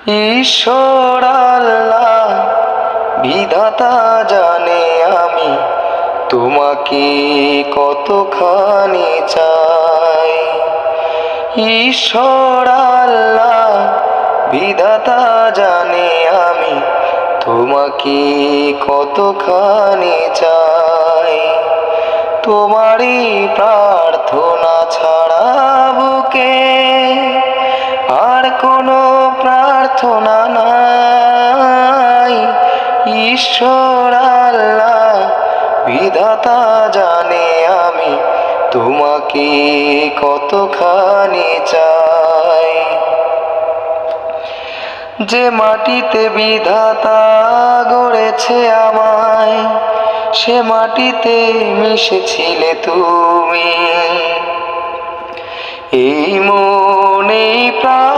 ঈশ্বর আল্লাহ বিধাতা জানে আমি তোমাকে কতখানি চাই। ঈশ্বর আল্লাহ বিধাতা জানে আমি তোমাকে কতখানি চাই। তোমারই প্রার্থনা ছাড়া বুকে আর কোনো প্রার্থনা নাই। ঈশ্বর আল্লাহ বিধাতা জানে আমি তোমাকে কতখানি চাই। যে মাটিতে বিধাতা গড়েছে আমায়, সে মাটিতে মিশেছিলে তুমি। এই মন এই প্রাণ